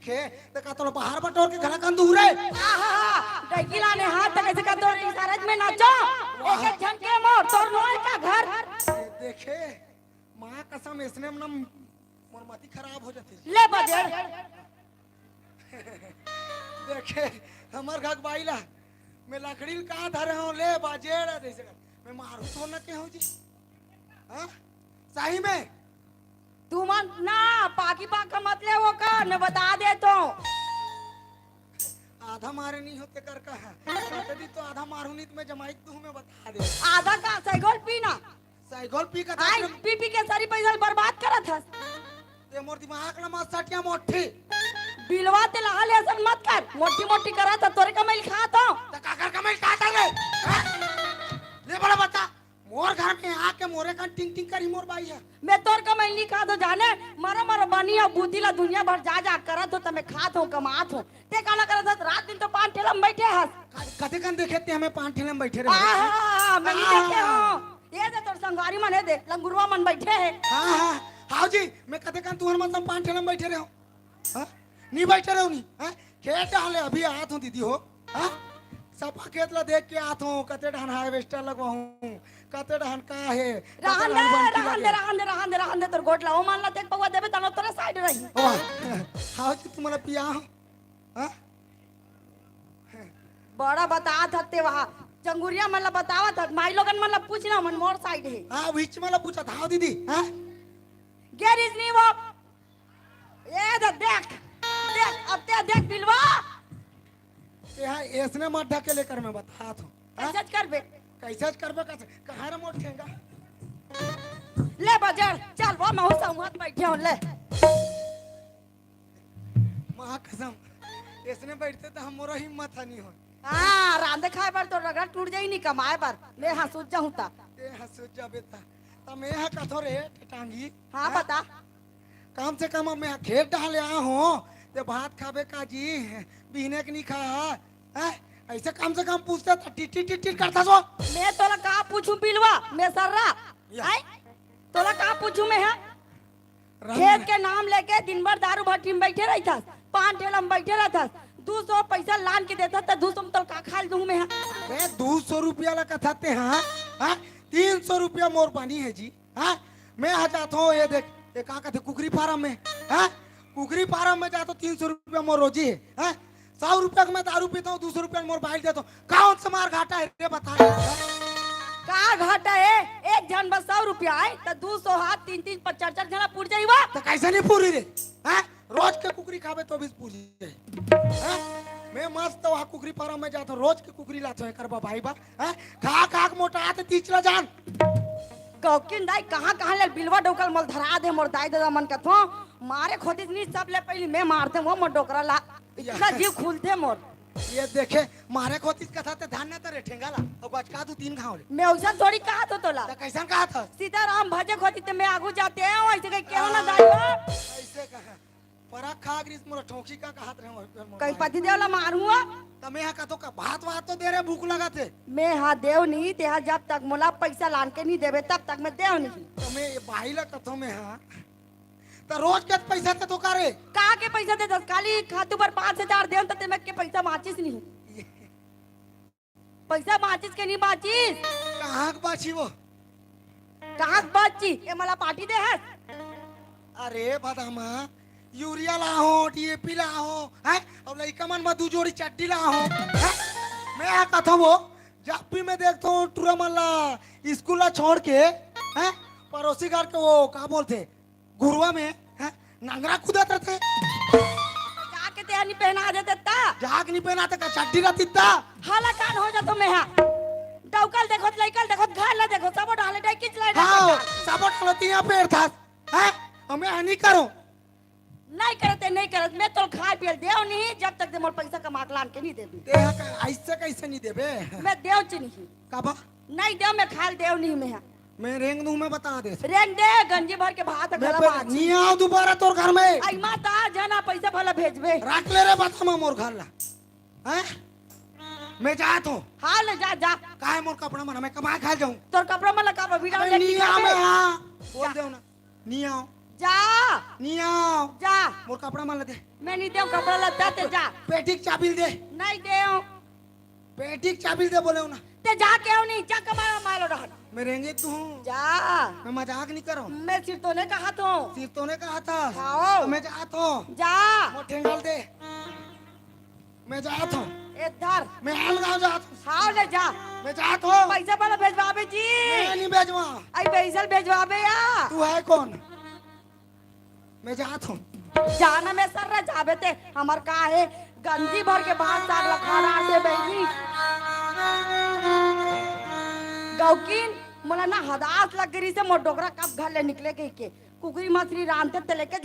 देखे तो का तो बाहर बटोर के घड़ा कंदू रे डैकिला ने हाथ तक ऐसे कर दो इशारे में नाचो एक एक झंके मोर तोर नोए का घर देखे मां कसम इसने ना मोर मती खराब हो जाती ले बजर देखे हमर घक बाईला मैं लकड़ी का धरे हूं ले बाजेड़ जैसे मैं मारू तो न के हूं जी हां सही में तू मन ना पाकी पाक का मत ले वो का न बता दे तो आधा मारे नहीं होते कर का है दी तो आधा मारू नहीं तो मैं जमाई तू मैं बता दे आधा का साइकिल पीना साइकिल पी का आई पी के सारी पैसा बर्बाद करत है ते मोर दिमाग ना मत सटिया मोठी बिलवा ते लगा ले ऐसा मत कर मोटी मोटी करा तो तोरे कमाई खाता तो काकर कमाई खाता ले ले बड़ा बता मोर घर में आके मोरे का टिंग टिंग करी मोर बाई है मैं तोर कमाई नहीं खा तो जाने मारा मारा बनिया बुद्धीला दुनिया भर जा जा करत हो तो मैं खात हूं कमात हूं ते काला करत रात दिन तो पान ठेला में बैठे हस कथे कन देखे ते हमें पान ठेले में बैठे रहे हां मैं नहीं देखे हूं ये दे तोर संगारी मन है दे लंगुरवा मन बैठे है हां हां हां जी मैं कथे कन तू मन पान ठेले में बैठे रहे हो हां नहीं बैठे रहो नहीं हां खेत डाले अभी आत हूं दीदी हो हां सब खेत ला देख के आत हूं कते ढान हार्वेस्टर लगवाऊं कते ढान का है रहन दे तोर गोटला ओ मान ला देख पवा देबे तनो तोरे साइड रही हां जी तुम मला पिया हां बड़ा बता थते वहां चंगुरिया मन ला बतावा था माई लोगन मन ला पूछना मन मोर साइड है हां बीच मला पूछा था दीदी हां गेर इज नी वो ये देख देख अब ते देख बिलवा ते हां इसने मत ढके लेकर मैं बता दूं कैसे करबे कैसे कहां रे मोट ठेंगा ले बाजार चल वो मैं उस मत बैठे हो ले मां कसम इसने बैठते तो हम मोरा हिम्मत नहीं हो हां रांधे खाए पर तो रगड़ टूट जाई नहीं कमाए पर मैं हंसूज जाऊं ता ते हंसूज जा बेटा त मैं हा कथो रे टांगी हां बता कम से कम मैं खेत डाले आ हूं ते भात खाबे का जी बिहने के नहीं खा है ऐसे कम से कम पूछते था टिटी टिटी करता सो मैं तोला का पूछूं बिलवा मैं सर्रा आई तोला का पूछूं मैं हां खेत के नाम लेके दिन भर दारू भट्टी में बैठे रही था पान ठेला में बैठे रहता 200 पैसा लान के देता था 200 में तो का खा दूं मैं मैं 200 रुपया ला कथाते हां हां 300 रुपया मोर पानी है जी हां मैं आ जाता हूं ये देख ये का कहते कुकरी फार्म में हां कुकरी फार्म में जाता 300 रुपया मोर रोजी है हां 100 रुपया में दारू पीता हूं 200 रुपया मोर बाइल देता हूं कौन सा मार घाटा है रे बता का घाटा है एक जन बस 100 रुपया है तो 200 हाथ 3 4 जना पूर जाईवा तो कैसे नहीं पूरी रे हैं रोज के कुकरी खावे तो भी पूरी हैं मैं मस्त वहां कुकरी फार्म में जाता रोज के कुकरी लाता है करबा भाई बा हैं खा खा के मोटा आते तीचला जान कौकिन दाई कहां ले बिलवा डोकल मल धरा दे मोर दाई दादा मन कथो मारे खोदिस नहीं सब ले पहले मैं मारते वो मोर डोकरा ला इतना जीव खुलते मोर ये देखे मारे खोतिस कथा ते ध्यान न करे ठेंगाला और गचका तू 3 खाओ ले मैं उसा थोड़ी कहा तो तोला तो कैसन कहा था सीताराम भजे खोती ते मैं आगू जाते हैं ऐसे कहीं क्यों ना दाई ऐसे कहा परा खा ग्रीस मोर ठोकी का कहत रहे कहीं पति देवला मारूंगा त मैं का तो का भात वात तो दे रे भूख लगा थे मैं हां देव नहीं ते जब तक मोला पैसा लान के नहीं देबे तब तक मैं देव नहीं तो मैं बाहिला कथो में हां तो रोज के पैसा ते तो करे का के पैसा दे काली खातू पर 5000 देव त ते मैं के पैसा माचिस नहीं पैसा माचिस के नहीं माचिस कहां के बाची वो कहां बाची ए मला पार्टी दे है अरे बदामा यूरिया ला हो डीएपी ला हो हैं अब लइका मन मधु जोड़ी चड्डी ला हो मैं आ कथो वो जब भी मैं देखता हूं टूरा मल्ला स्कूल ला छोड़ के हैं पड़ोसी घर के वो का बोलते गुरुआ में हैं नंगरा कूदत रहते जाके ते नहीं पहना देते ता जाग नहीं पहनाते का चड्डी रहती ता हाला कान हो जा तो मैं हां डौकल देखो लइकल देखो घर ला देखो सब डाले डाई किच ला हां सब डालती यहां पेड़ था हैं हमें नहीं करो नहीं करते मैं तो खा पियल देव नहीं जब तक मोर पैसा कमा के लान के नहीं देबी ते ऐसे कैसे नहीं देबे मैं देव च नहीं काबा नहीं देव मैं खाल देव नहीं मैं रेंग दूं मैं बता दे रेंग दे गंजी भर के भात गला माछ नहीं आओ दोबारा तोर घर में आई माता जना पैसा भला भेजबे रख ले रे बता मोर घर ला हैं मैं जात हूं हां ले जा जा काहे मोर कपड़ा मन मैं कमा खा जाऊं तोर कपड़ा मला का वीडियो नहीं आओ मैं हां बोल दे ना नहीं आओ जा नहीं आओ जा मोर कपड़ा मान ले दे मैं नहीं देव कपड़ा लत्ता ते जा पेटी की चाबी दे नहीं देव पेटी की चाबी दे बोले ना ते जा क्यों नहीं जा कमा मालो रहा मैं रहेंगे तू जा मैं मजाक नहीं कर रहा हूँ मैं सिर तो ने कहा तो सिर्फ तो ने कहा था आओ तो मैं जाता हूँ जा वो ठेंगल दे मैं जाता हूँ इधर मैं आलगांव जाता हूँ हाँ ले जा मैं जाता हूँ पैसा वाला भेजवाबे जी मैं नहीं भेजवा आई पैसा भेजवाबे या तू है कौन मैं जाता हूँ जाना में सर रह जाबे ते हमार का है गंजी भर के बाहर साग लखाना आटे बैठी गौकीन मोला ना हदास लग गई से मोर डोगरा कब घर ले निकले के कुकरी मछली रांधते ते लेके